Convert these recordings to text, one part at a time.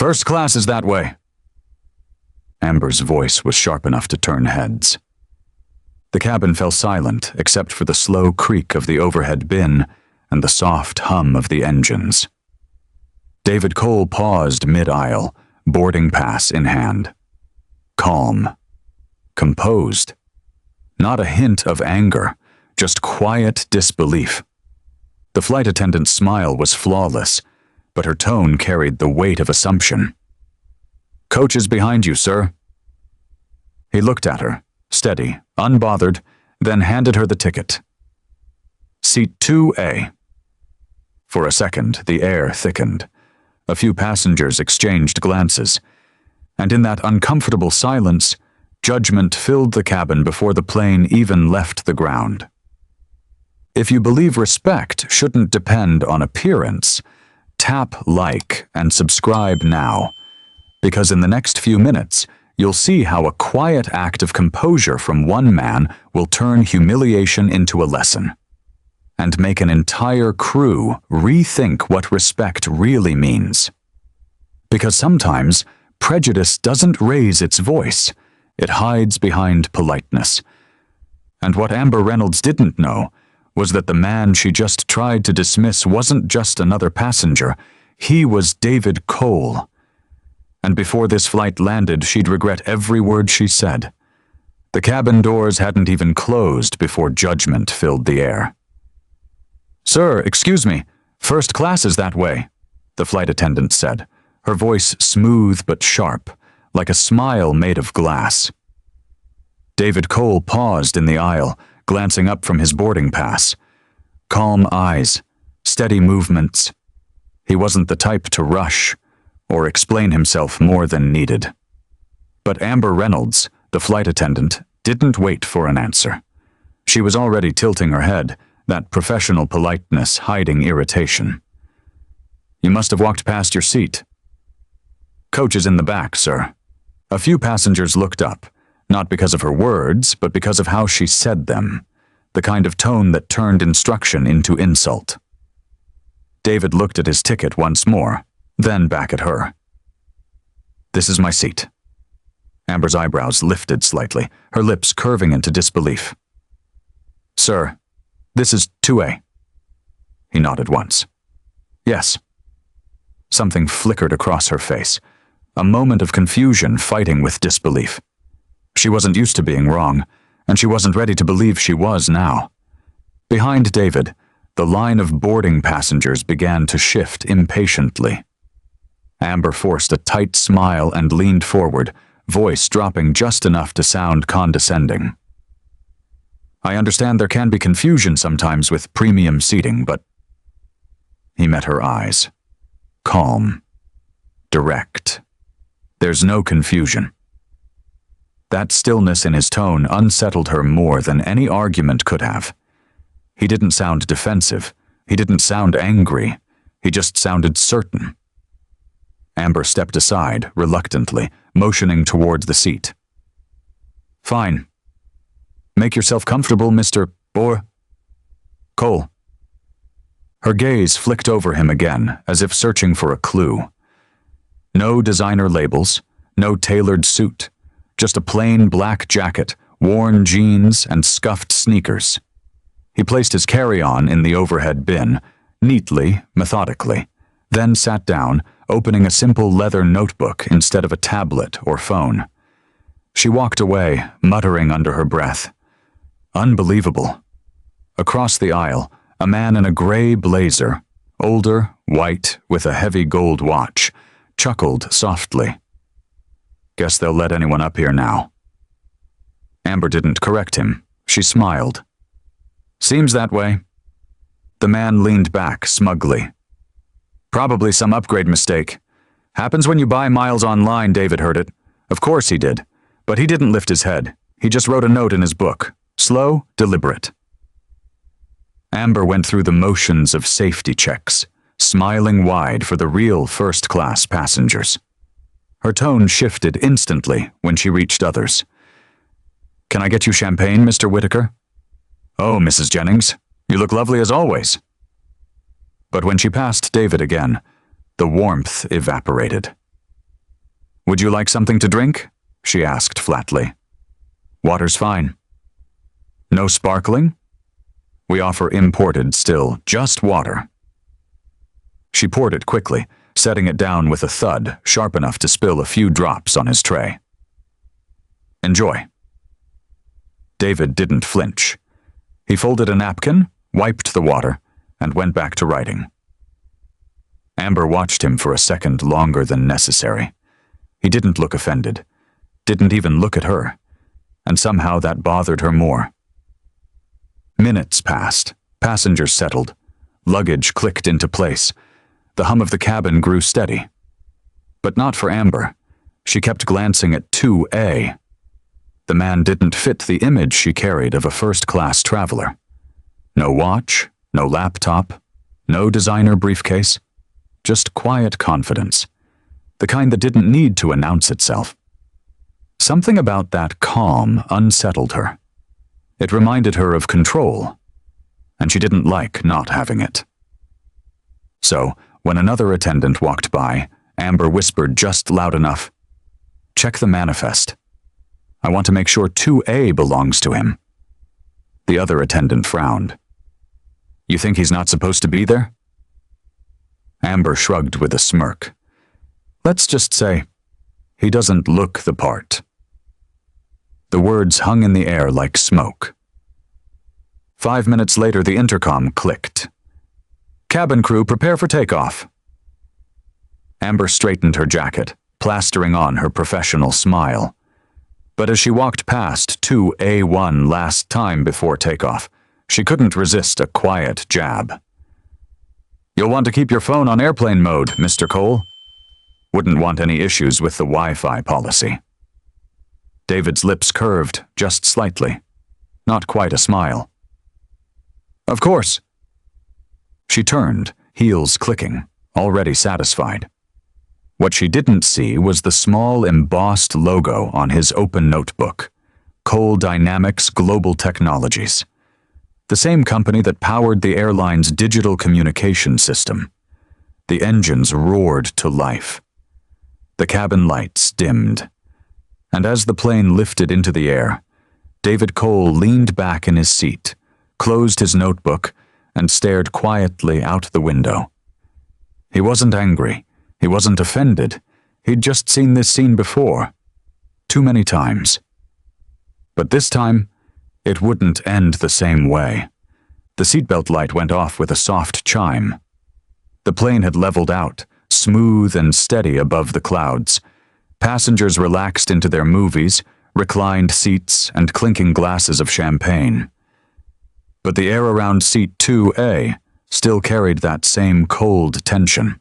First class is that way. Amber's voice was sharp enough to turn heads. The cabin fell silent except for the slow creak of the overhead bin and the soft hum of the engines. David Cole paused mid-aisle, boarding pass in hand. Calm. Composed. Not a hint of anger, just quiet disbelief. The flight attendant's smile was flawless, but her tone carried the weight of assumption. "Coach is behind you, sir." He looked at her, steady, unbothered, then handed her the ticket. Seat 2A. For a second, the air thickened. A few passengers exchanged glances, and in that uncomfortable silence, judgment filled the cabin before the plane even left the ground. If you believe respect shouldn't depend on appearance, tap like and subscribe now, because in the next few minutes, you'll see how a quiet act of composure from one man will turn humiliation into a lesson, and make an entire crew rethink what respect really means. Because sometimes, prejudice doesn't raise its voice, it hides behind politeness. And what Amber Reynolds didn't know was that the man she just tried to dismiss wasn't just another passenger, he was David Cole. And before this flight landed, she'd regret every word she said. The cabin doors hadn't even closed before judgment filled the air. "Sir, excuse me, first class is that way," the flight attendant said, her voice smooth but sharp, like a smile made of glass. David Cole paused in the aisle, glancing up from his boarding pass. Calm eyes, steady movements. He wasn't the type to rush or explain himself more than needed. But Amber Reynolds, the flight attendant, didn't wait for an answer. She was already tilting her head, that professional politeness hiding irritation. "You must have walked past your seat." "Coach is in the back, sir." A few passengers looked up, not because of her words, but because of how she said them, the kind of tone that turned instruction into insult. David looked at his ticket once more, then back at her. "This is my seat." Amber's eyebrows lifted slightly, her lips curving into disbelief. "Sir, this is 2A. He nodded once. "Yes." Something flickered across her face, a moment of confusion fighting with disbelief. She wasn't used to being wrong, and she wasn't ready to believe she was now. Behind David, the line of boarding passengers began to shift impatiently. Amber forced a tight smile and leaned forward, voice dropping just enough to sound condescending. "I understand there can be confusion sometimes with premium seating, but—" He met her eyes. Calm. Direct. "There's no confusion." That stillness in his tone unsettled her more than any argument could have. He didn't sound defensive. He didn't sound angry. He just sounded certain. Amber stepped aside, reluctantly, motioning toward the seat. "Fine. Make yourself comfortable, Mr. Cole." Her gaze flicked over him again, as if searching for a clue. No designer labels, no tailored suit, just a plain black jacket, worn jeans, and scuffed sneakers. He placed his carry-on in the overhead bin, neatly, methodically, then sat down, opening a simple leather notebook instead of a tablet or phone. She walked away, muttering under her breath. Unbelievable. Across the aisle, a man in a gray blazer, older, white, with a heavy gold watch, chuckled softly. "Guess they'll let anyone up here now." Amber didn't correct him. She smiled. "Seems that way." The man leaned back smugly. "Probably some upgrade mistake. Happens when you buy miles online, David heard it. Of course he did. But he didn't lift his head. He just wrote a note in his book. Slow, deliberate." Amber went through the motions of safety checks, smiling wide for the real first-class passengers. Her tone shifted instantly when she reached others. "Can I get you champagne, Mr. Whitaker?" "Oh, Mrs. Jennings, you look lovely as always." But when she passed David again, the warmth evaporated. Would you like something to drink? She asked flatly. Water's fine. No sparkling? We offer imported still, just water. She poured it quickly, setting it down with a thud sharp enough to spill a few drops on his tray. Enjoy. David didn't flinch. He folded a napkin, wiped the water, and went back to writing. Amber watched him for a second longer than necessary. He didn't look offended, didn't even look at her, and somehow that bothered her more. Minutes passed, passengers settled, luggage clicked into place. The hum of the cabin grew steady. But not for Amber. She kept glancing at 2A. The man didn't fit the image she carried of a first-class traveler. No watch, no laptop, no designer briefcase, just quiet confidence, the kind that didn't need to announce itself. Something about that calm unsettled her. It reminded her of control, and she didn't like not having it. So, when another attendant walked by, Amber whispered just loud enough, "Check the manifest. I want to make sure 2A belongs to him." The other attendant frowned. "You think he's not supposed to be there?" Amber shrugged with a smirk. "Let's just say, he doesn't look the part." The words hung in the air like smoke. 5 minutes later, the intercom clicked. "Cabin crew, prepare for takeoff." Amber straightened her jacket, plastering on her professional smile. But as she walked past 2A1 last time before takeoff, she couldn't resist a quiet jab. "You'll want to keep your phone on airplane mode, Mr. Cole. Wouldn't want any issues with the Wi-Fi policy." David's lips curved just slightly, not quite a smile. "Of course." She turned, heels clicking, already satisfied. What she didn't see was the small embossed logo on his open notebook, Cole Dynamics Global Technologies, the same company that powered the airline's digital communication system. The engines roared to life. The cabin lights dimmed, and as the plane lifted into the air, David Cole leaned back in his seat, closed his notebook, and stared quietly out the window. He wasn't angry. He wasn't offended. He'd just seen this scene before. Too many times. But this time, it wouldn't end the same way. The seatbelt light went off with a soft chime. The plane had leveled out, smooth and steady above the clouds. Passengers relaxed into their movies, reclined seats, and clinking glasses of champagne. But the air around seat 2A still carried that same cold tension.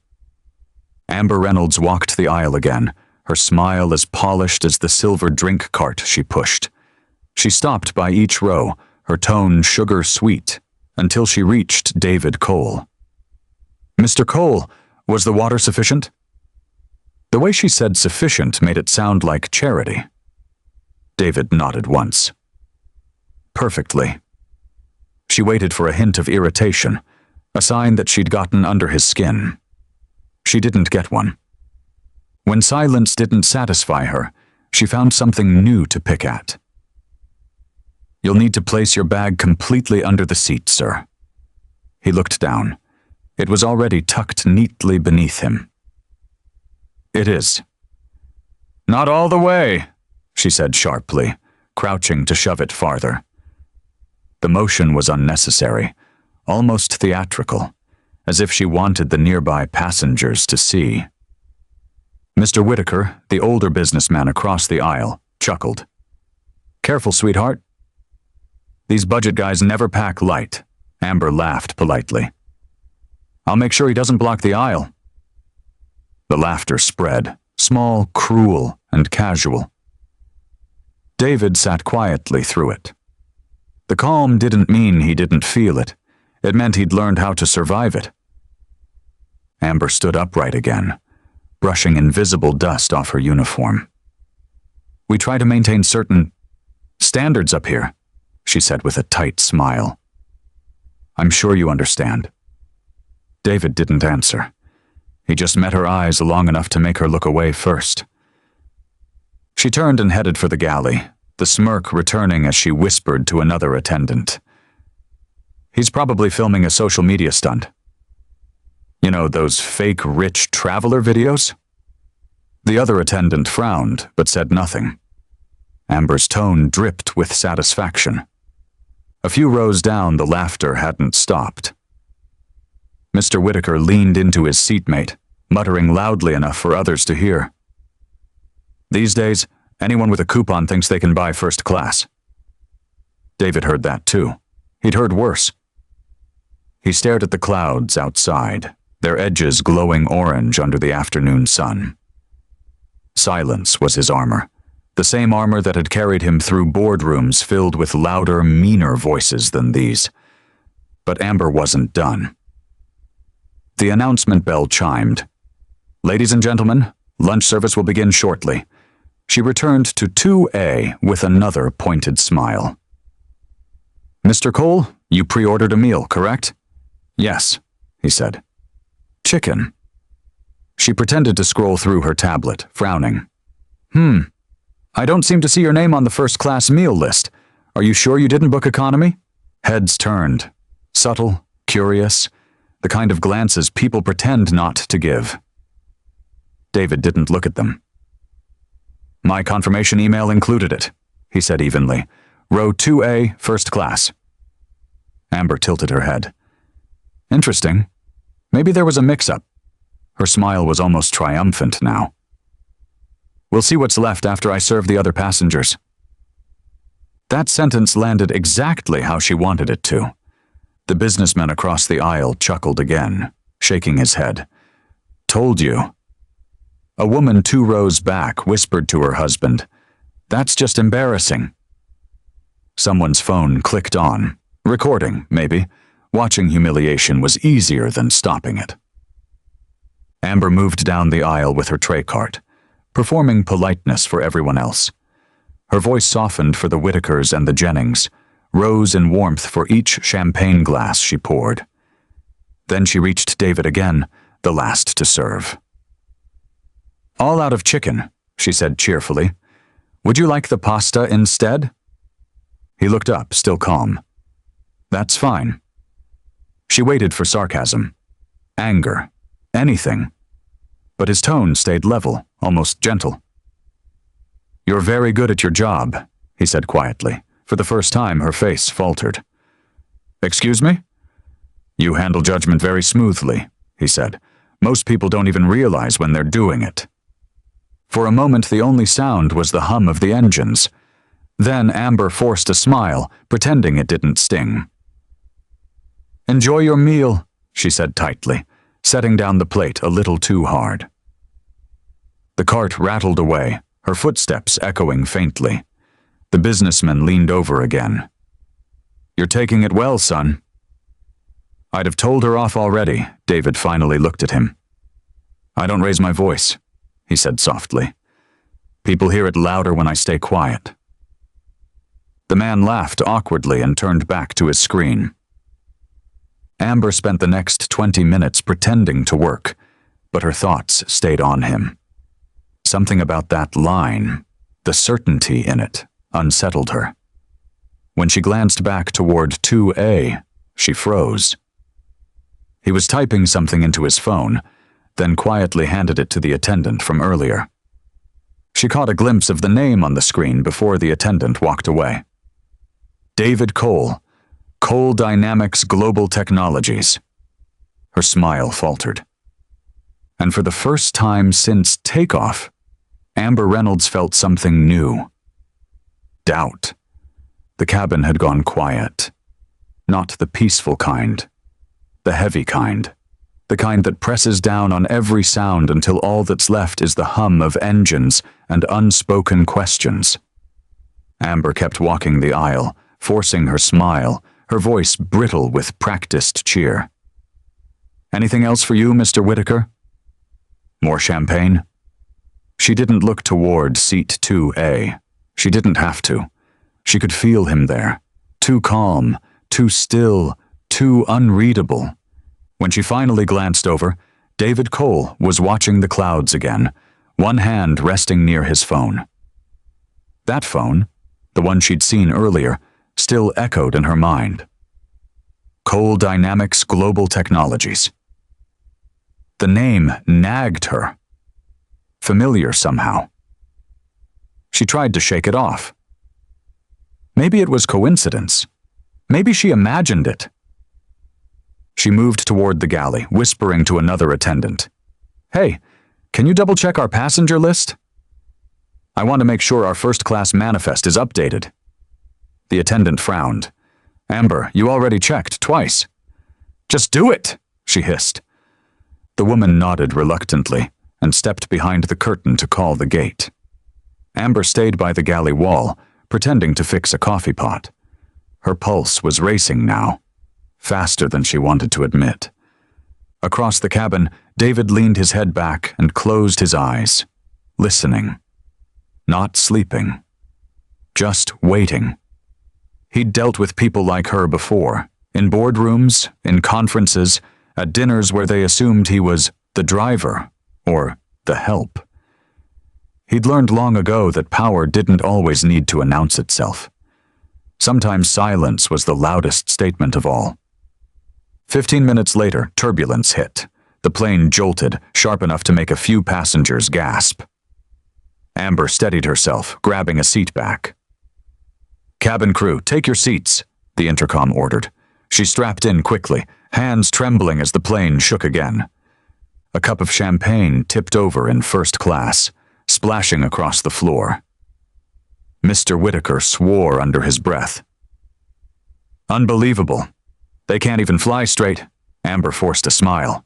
Amber Reynolds walked the aisle again, her smile as polished as the silver drink cart she pushed. She stopped by each row, her tone sugar-sweet, until she reached David Cole. "Mr. Cole, was the water sufficient?" The way she said sufficient made it sound like charity. David nodded once. "Perfectly." She waited for a hint of irritation, a sign that she'd gotten under his skin. She didn't get one. When silence didn't satisfy her, she found something new to pick at. "You'll need to place your bag completely under the seat, sir." He looked down. It was already tucked neatly beneath him. "It is." "Not all the way," she said sharply, crouching to shove it farther. The motion was unnecessary, almost theatrical, as if she wanted the nearby passengers to see. Mr. Whitaker, the older businessman across the aisle, chuckled. "Careful, sweetheart." "These budget guys never pack light," Amber laughed politely. "I'll make sure he doesn't block the aisle." The laughter spread, small, cruel, and casual. David sat quietly through it. The calm didn't mean he didn't feel it. It meant he'd learned how to survive it. Amber stood upright again, brushing invisible dust off her uniform. "We try to maintain certain standards up here," she said with a tight smile. "I'm sure you understand." David didn't answer. He just met her eyes long enough to make her look away first. She turned and headed for the galley, the smirk returning as she whispered to another attendant. He's probably filming a social media stunt. You know, those fake rich traveler videos? The other attendant frowned, but said nothing. Amber's tone dripped with satisfaction. A few rows down, the laughter hadn't stopped. Mr. Whitaker leaned into his seatmate, muttering loudly enough for others to hear. These days, anyone with a coupon thinks they can buy first class. David heard that too. He'd heard worse. He stared at the clouds outside, their edges glowing orange under the afternoon sun. Silence was his armor, the same armor that had carried him through boardrooms filled with louder, meaner voices than these. But Amber wasn't done. The announcement bell chimed. "Ladies and gentlemen, lunch service will begin shortly." She returned to 2A with another pointed smile. "Mr. Cole, you pre-ordered a meal, correct?" "Yes," he said. "Chicken." She pretended to scroll through her tablet, frowning. I don't seem to see your name on the first-class meal list. Are you sure you didn't book economy?" Heads turned. Subtle, curious, the kind of glances people pretend not to give. David didn't look at them. "My confirmation email included it," he said evenly. "Row 2A, first class." Amber tilted her head. "Interesting. Maybe there was a mix-up." Her smile was almost triumphant now. "We'll see what's left after I serve the other passengers." That sentence landed exactly how she wanted it to. The businessman across the aisle chuckled again, shaking his head. "Told you." A woman 2 rows back whispered to her husband, "That's just embarrassing." Someone's phone clicked on. Recording, maybe. Watching humiliation was easier than stopping it. Amber moved down the aisle with her tray cart, performing politeness for everyone else. Her voice softened for the Whitakers and the Jennings, rose in warmth for each champagne glass she poured. Then she reached David again, the last to serve. "All out of chicken," she said cheerfully. "Would you like the pasta instead?" He looked up, still calm. "That's fine." She waited for sarcasm, anger, anything. But his tone stayed level, almost gentle. "You're very good at your job," he said quietly. For the first time, her face faltered. "Excuse me?" "You handle judgment very smoothly," he said. "Most people don't even realize when they're doing it." For a moment, the only sound was the hum of the engines. Then Amber forced a smile, pretending it didn't sting. "Enjoy your meal," she said tightly, setting down the plate a little too hard. The cart rattled away, her footsteps echoing faintly. The businessman leaned over again. "You're taking it well, son." "I'd have told her off already." David finally looked at him. "I don't raise my voice," he said softly. "People hear it louder when I stay quiet." The man laughed awkwardly and turned back to his screen. Amber spent the next 20 minutes pretending to work, but her thoughts stayed on him. Something about that line, the certainty in it, unsettled her. When she glanced back toward 2A, she froze. He was typing something into his phone, then quietly handed it to the attendant from earlier. She caught a glimpse of the name on the screen before the attendant walked away. David Cole, Cole Dynamics Global Technologies. Her smile faltered. And for the first time since takeoff, Amber Reynolds felt something new. Doubt. The cabin had gone quiet. Not the peaceful kind. The heavy kind. The kind that presses down on every sound until all that's left is the hum of engines and unspoken questions. Amber kept walking the aisle, forcing her smile, her voice brittle with practiced cheer. "Anything else for you, Mr. Whitaker?" "More champagne?" She didn't look toward seat 2A. She didn't have to. She could feel him there. Too calm, too still, too unreadable. When she finally glanced over, David Cole was watching the clouds again, one hand resting near his phone. That phone, the one she'd seen earlier, still echoed in her mind. Cole Dynamics Global Technologies. The name nagged her. Familiar somehow. She tried to shake it off. Maybe it was coincidence. Maybe she imagined it. She moved toward the galley, whispering to another attendant. "Hey, can you double-check our passenger list? I want to make sure our first-class manifest is updated." The attendant frowned. "Amber, you already checked twice." "Just do it," she hissed. The woman nodded reluctantly and stepped behind the curtain to call the gate. Amber stayed by the galley wall, pretending to fix a coffee pot. Her pulse was racing now, faster than she wanted to admit. Across the cabin, David leaned his head back and closed his eyes, listening. Not sleeping. Just waiting. He'd dealt with people like her before, in boardrooms, in conferences, at dinners where they assumed he was the driver, or the help. He'd learned long ago that power didn't always need to announce itself. Sometimes silence was the loudest statement of all. 15 minutes later, turbulence hit. The plane jolted, sharp enough to make a few passengers gasp. Amber steadied herself, grabbing a seat back. "Cabin crew, take your seats," the intercom ordered. She strapped in quickly, hands trembling as the plane shook again. A cup of champagne tipped over in first class, splashing across the floor. Mr. Whitaker swore under his breath. "Unbelievable. They can't even fly straight." Amber forced a smile.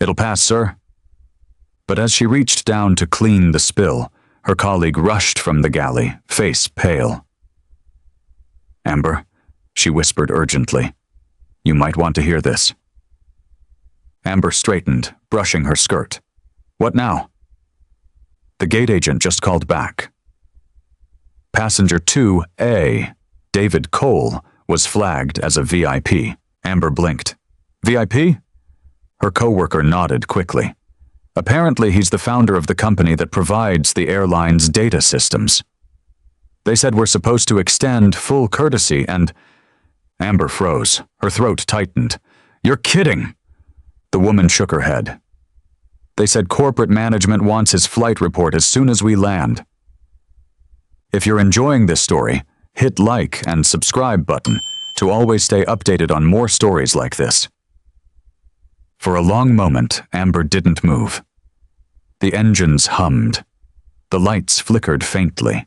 "It'll pass, sir." But as she reached down to clean the spill, her colleague rushed from the galley, face pale. "Amber," she whispered urgently, "you might want to hear this." Amber straightened, brushing her skirt. "What now?" The gate agent just called back. Passenger 2A, David Cole, was flagged as a VIP. Amber blinked. "VIP?" Her coworker nodded quickly. "Apparently he's the founder of the company that provides the airline's data systems. They said we're supposed to extend full courtesy and—" Amber froze. Her throat tightened. "You're kidding!" The woman shook her head. "They said corporate management wants his flight report as soon as we land." If you're enjoying this story, hit like and subscribe button to always stay updated on more stories like this. For a long moment, Amber didn't move. The engines hummed. The lights flickered faintly.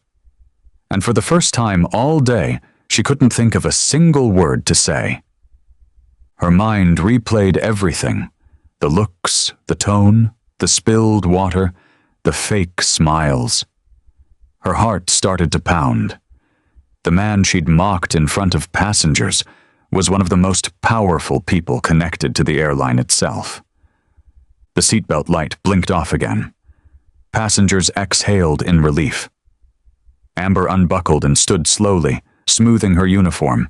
And for the first time all day, she couldn't think of a single word to say. Her mind replayed everything: the looks, the tone, the spilled water, the fake smiles. Her heart started to pound. The man she'd mocked in front of passengers was one of the most powerful people connected to the airline itself. The seatbelt light blinked off again. Passengers exhaled in relief. Amber unbuckled and stood slowly, smoothing her uniform.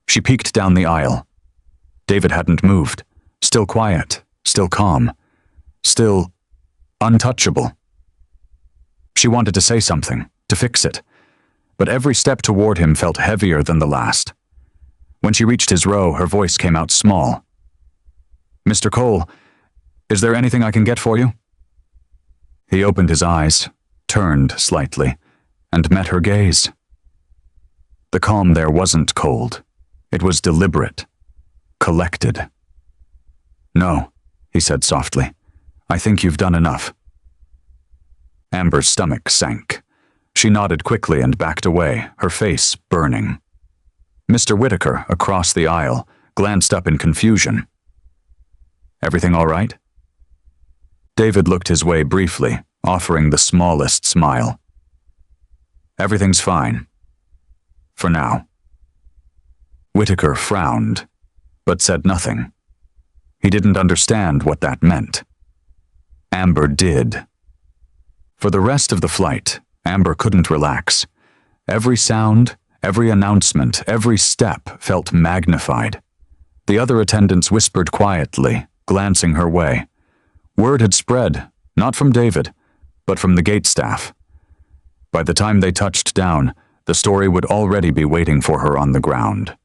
She peeked down the aisle. David hadn't moved, still quiet, still calm, still untouchable. She wanted to say something, to fix it, but every step toward him felt heavier than the last. When she reached his row, her voice came out small. "Mr. Cole, is there anything I can get for you?" He opened his eyes, turned slightly, and met her gaze. The calm there wasn't cold. It was deliberate, collected. "No," he said softly. "I think you've done enough." Amber's stomach sank. She nodded quickly and backed away, her face burning. Mr. Whitaker, across the aisle, glanced up in confusion. "Everything all right?" David looked his way briefly, offering the smallest smile. "Everything's fine. For now." Whitaker frowned, but said nothing. He didn't understand what that meant. Amber did. For the rest of the flight, Amber couldn't relax. Every sound, every announcement, every step felt magnified. The other attendants whispered quietly, glancing her way. Word had spread, not from David, but from the gate staff. By the time they touched down, the story would already be waiting for her on the ground.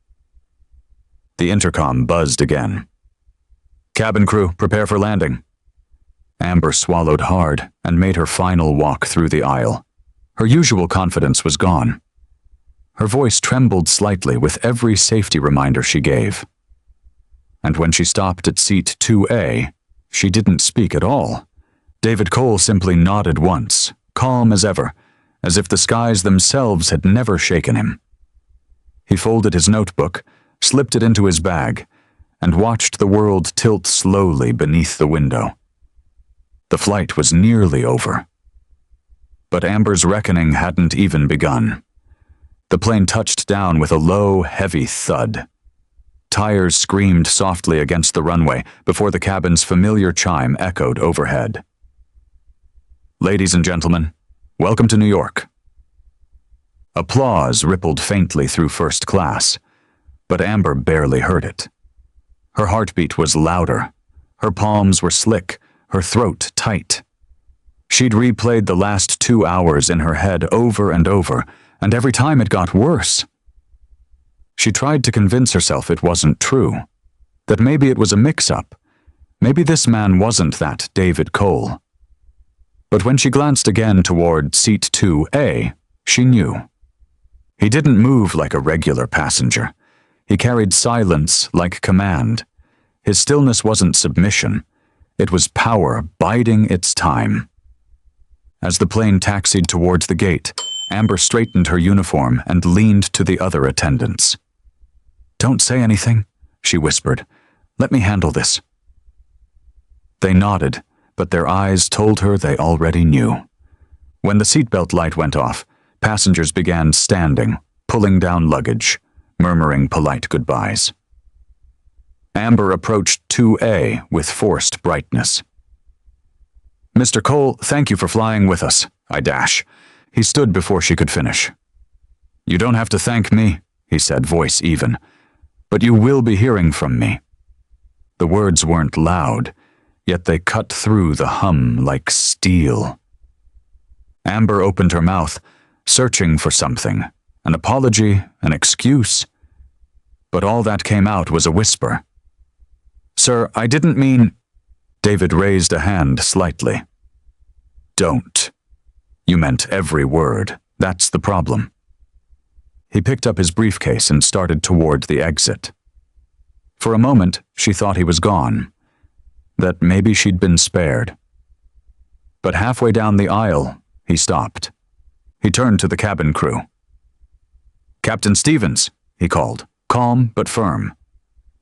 The intercom buzzed again. "Cabin crew, prepare for landing." Amber swallowed hard and made her final walk through the aisle. Her usual confidence was gone. Her voice trembled slightly with every safety reminder she gave. And when she stopped at seat 2A, she didn't speak at all. David Cole simply nodded once, calm as ever, as if the skies themselves had never shaken him. He folded his notebook, slipped it into his bag, and watched the world tilt slowly beneath the window. The flight was nearly over. But Amber's reckoning hadn't even begun. The plane touched down with a low, heavy thud. Tires screamed softly against the runway before the cabin's familiar chime echoed overhead. "Ladies and gentlemen, welcome to New York." Applause rippled faintly through first class, but Amber barely heard it. Her heartbeat was louder. Her palms were slick, her throat tight. She'd replayed the last 2 hours in her head over and over, and every time it got worse. She tried to convince herself it wasn't true, that maybe it was a mix-up. Maybe this man wasn't that David Cole. But when she glanced again toward seat 2A, she knew. He didn't move like a regular passenger. He carried silence like command. His stillness wasn't submission. It was power biding its time. As the plane taxied towards the gate, Amber straightened her uniform and leaned to the other attendants. "Don't say anything," she whispered. "Let me handle this." They nodded, but their eyes told her they already knew. When the seatbelt light went off, passengers began standing, pulling down luggage, murmuring polite goodbyes. Amber approached 2A with forced brightness. "Mr. Cole, thank you for flying with us," I dash. He stood before she could finish. "You don't have to thank me," he said, voice even. "But you will be hearing from me." The words weren't loud, yet they cut through the hum like steel. Amber opened her mouth, searching for something, an apology, an excuse. But all that came out was a whisper. "Sir, I didn't mean—" David raised a hand slightly. "Don't. You meant every word. That's the problem." He picked up his briefcase and started toward the exit. For a moment, she thought he was gone, that maybe she'd been spared. But halfway down the aisle, he stopped. He turned to the cabin crew. "Captain Stevens," he called, calm but firm.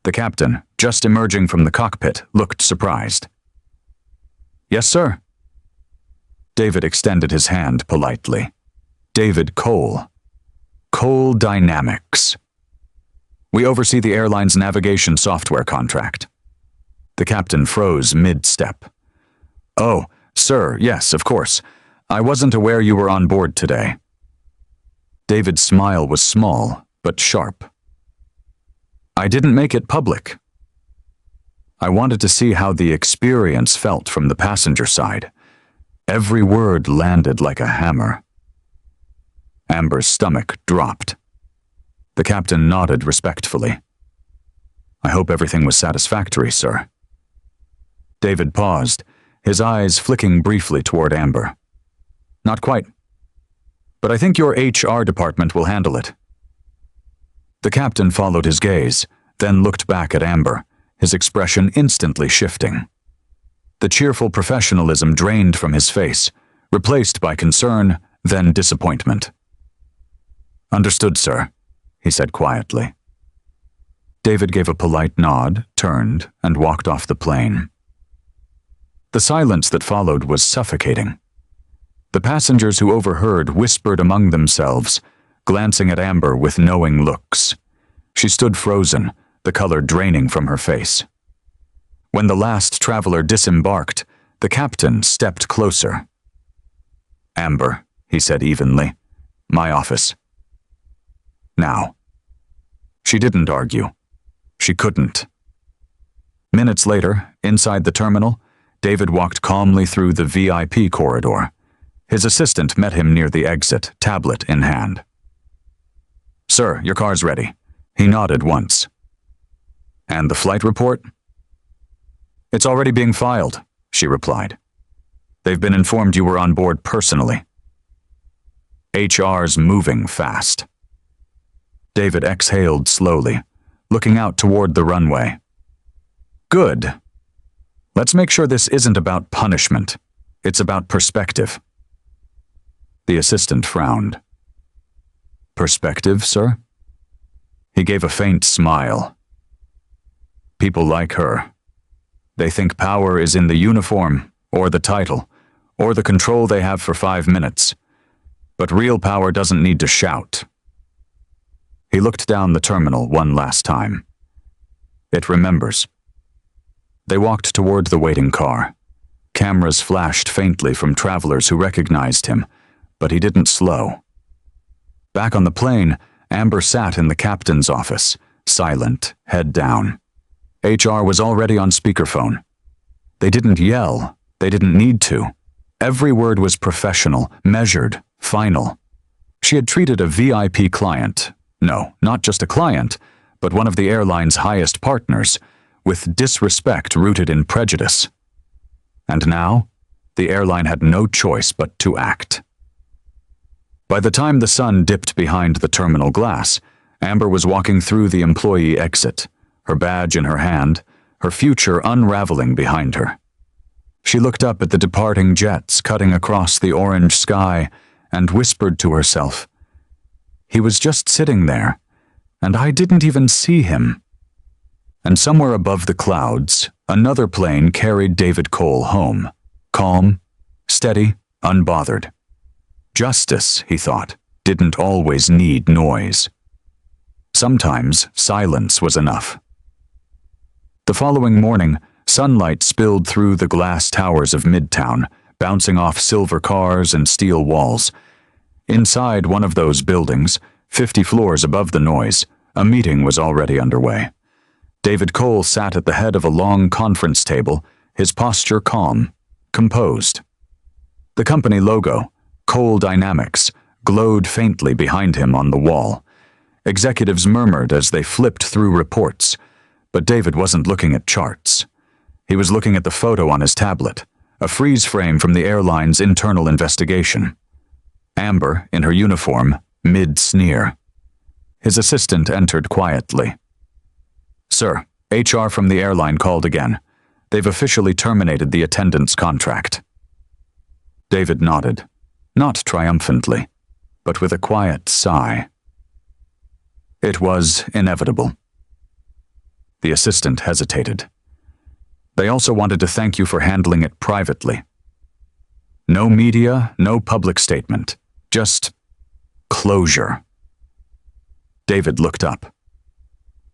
The captain, just emerging from the cockpit, looked surprised. "Yes, sir." David extended his hand politely. "David Cole. Cole Dynamics. We oversee the airline's navigation software contract." The captain froze mid-step. "Oh, sir, yes, of course. I wasn't aware you were on board today." David's smile was small, but sharp. "I didn't make it public. I wanted to see how the experience felt from the passenger side. Every word landed like a hammer." Amber's stomach dropped. The captain nodded respectfully. "I hope everything was satisfactory, sir." David paused, his eyes flicking briefly toward Amber. "Not quite. But I think your HR department will handle it." The captain followed his gaze, then looked back at Amber, his expression instantly shifting. The cheerful professionalism drained from his face, replaced by concern, then disappointment. "Understood, sir," he said quietly. David gave a polite nod, turned, and walked off the plane. The silence that followed was suffocating. The passengers who overheard whispered among themselves, glancing at Amber with knowing looks. She stood frozen, the color draining from her face. When the last traveler disembarked, the captain stepped closer. "Amber," he said evenly, "my office." Now. She didn't argue. She couldn't. Minutes later, inside the terminal, David walked calmly through the VIP corridor. His assistant met him near the exit, tablet in hand. "Sir, your car's ready." He nodded once. "And the flight report?" "It's already being filed," she replied. "They've been informed you were on board personally." HR's moving fast. David exhaled slowly, looking out toward the runway. "Good. Let's make sure this isn't about punishment. It's about perspective." The assistant frowned. "Perspective, sir?" He gave a faint smile. "People like her. They think power is in the uniform, or the title, or the control they have for 5 minutes. But real power doesn't need to shout." He looked down the terminal one last time. It remembers. They walked toward the waiting car. Cameras flashed faintly from travelers who recognized him, but he didn't slow. Back on the plane, Amber sat in the captain's office, silent, head down. HR was already on speakerphone. They didn't yell. They didn't need to. Every word was professional, measured, final. She had treated a VIP client, no, not just a client, but one of the airline's highest partners, with disrespect rooted in prejudice. And now, the airline had no choice but to act. By the time the sun dipped behind the terminal glass, Amber was walking through the employee exit, her badge in her hand, her future unraveling behind her. She looked up at the departing jets cutting across the orange sky and whispered to herself, "He was just sitting there, and I didn't even see him." And somewhere above the clouds, another plane carried David Cole home, calm, steady, unbothered. Justice, he thought, didn't always need noise. Sometimes silence was enough. The following morning, sunlight spilled through the glass towers of Midtown, bouncing off silver cars and steel walls. Inside one of those buildings, 50 floors above the noise, a meeting was already underway. David Cole sat at the head of a long conference table, his posture calm, composed. The company logo, Cole Dynamics, glowed faintly behind him on the wall. Executives murmured as they flipped through reports, but David wasn't looking at charts. He was looking at the photo on his tablet, a freeze frame from the airline's internal investigation. Amber, in her uniform, mid-sneer. His assistant entered quietly. "Sir, HR from the airline called again. They've officially terminated the attendance contract." David nodded, not triumphantly, but with a quiet sigh. It was inevitable. The assistant hesitated. "They also wanted to thank you for handling it privately. No media, no public statement, just closure." David looked up.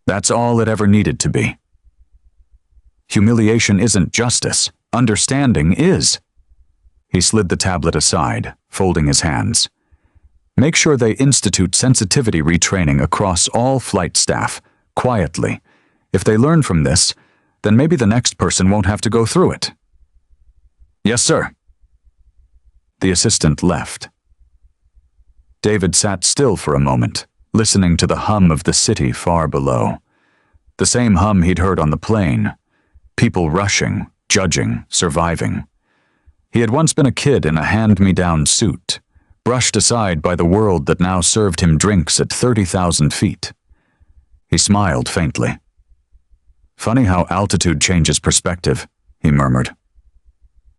That's all it ever needed to be. Humiliation isn't justice. Understanding is. He slid the tablet aside, folding his hands. "Make sure they institute sensitivity retraining across all flight staff, quietly. If they learn from this, then maybe the next person won't have to go through it." "Yes, sir." The assistant left. David sat still for a moment, listening to the hum of the city far below. The same hum he'd heard on the plane. People rushing, judging, surviving. He had once been a kid in a hand-me-down suit, brushed aside by the world that now served him drinks at 30,000 feet. He smiled faintly. "Funny how altitude changes perspective," he murmured.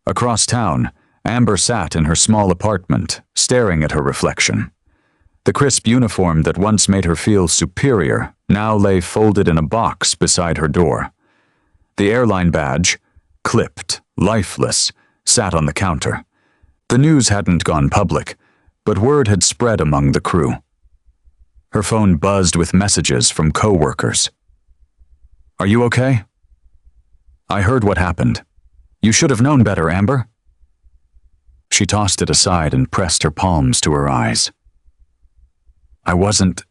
Across town, Amber sat in her small apartment, staring at her reflection. The crisp uniform that once made her feel superior now lay folded in a box beside her door. The airline badge, clipped, lifeless, sat on the counter. The news hadn't gone public, but word had spread among the crew. Her phone buzzed with messages from co-workers. "Are you okay?" "I heard what happened. You should have known better, Amber." She tossed it aside and pressed her palms to her eyes. I wasn't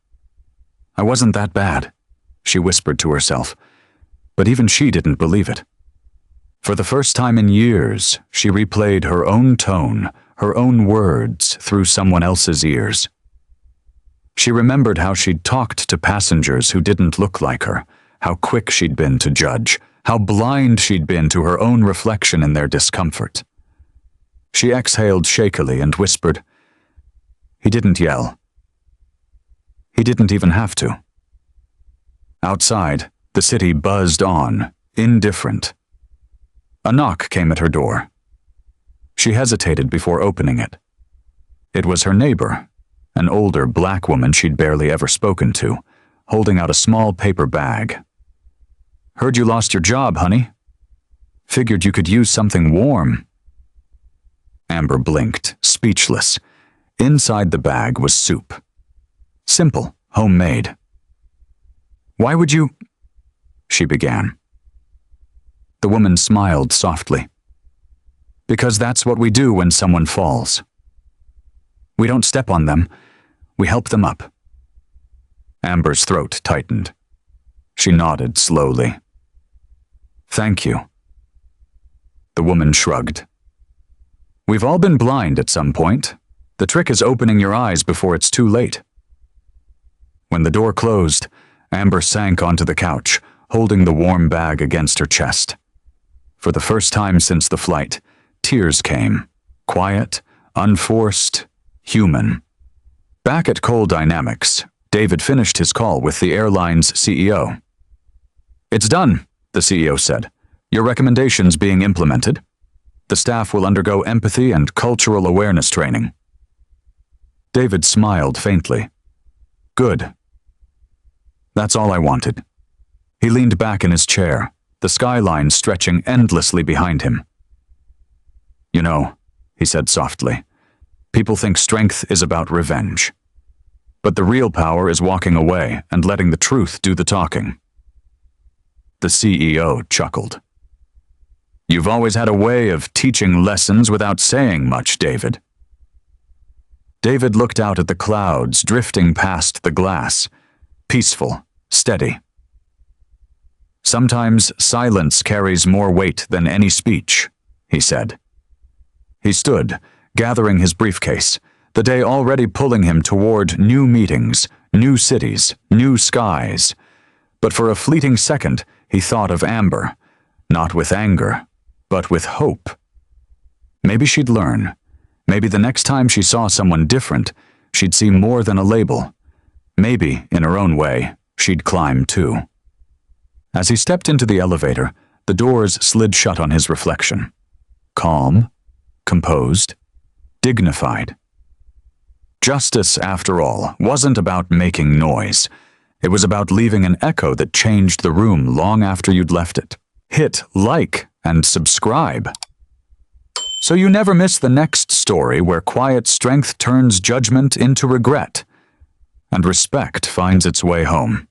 that bad," she whispered to herself, but even she didn't believe it. For the first time in years, she replayed her own tone, her own words through someone else's ears. She remembered how she'd talked to passengers who didn't look like her, how quick she'd been to judge, how blind she'd been to her own reflection in their discomfort. She exhaled shakily and whispered. He didn't yell. He didn't even have to. Outside, the city buzzed on, indifferent. A knock came at her door. She hesitated before opening it. It was her neighbor, an older black woman she'd barely ever spoken to, holding out a small paper bag. Heard you lost your job, honey. Figured you could use something warm. Amber blinked, speechless. Inside the bag was soup. Simple, homemade. Why would you? She began. The woman smiled softly. Because that's what we do when someone falls. We don't step on them, we help them up. Amber's throat tightened. She nodded slowly. Thank you. The woman shrugged. We've all been blind at some point. The trick is opening your eyes before it's too late. When the door closed, Amber sank onto the couch, holding the warm bag against her chest. For the first time since the flight, tears came, quiet, unforced, human. Back at Cole Dynamics, David finished his call with the airline's CEO. It's done, the CEO said. Your recommendations being implemented. The staff will undergo empathy and cultural awareness training. David smiled faintly. Good. That's all I wanted. He leaned back in his chair, the skyline stretching endlessly behind him. You know, he said softly, people think strength is about revenge. But the real power is walking away and letting the truth do the talking. The CEO chuckled. You've always had a way of teaching lessons without saying much, David. David looked out at the clouds drifting past the glass, peaceful, steady. Sometimes silence carries more weight than any speech, he said. He stood, gathering his briefcase, the day already pulling him toward new meetings, new cities, new skies. But for a fleeting second, he thought of Amber, not with anger, but with hope. Maybe she'd learn. Maybe the next time she saw someone different, she'd see more than a label. Maybe, in her own way, she'd climb too. As he stepped into the elevator, the doors slid shut on his reflection. Calm, composed, dignified. Justice, after all, wasn't about making noise. It was about leaving an echo that changed the room long after you'd left it. Hit like and subscribe, so you never miss the next story where quiet strength turns judgment into regret, and respect finds its way home.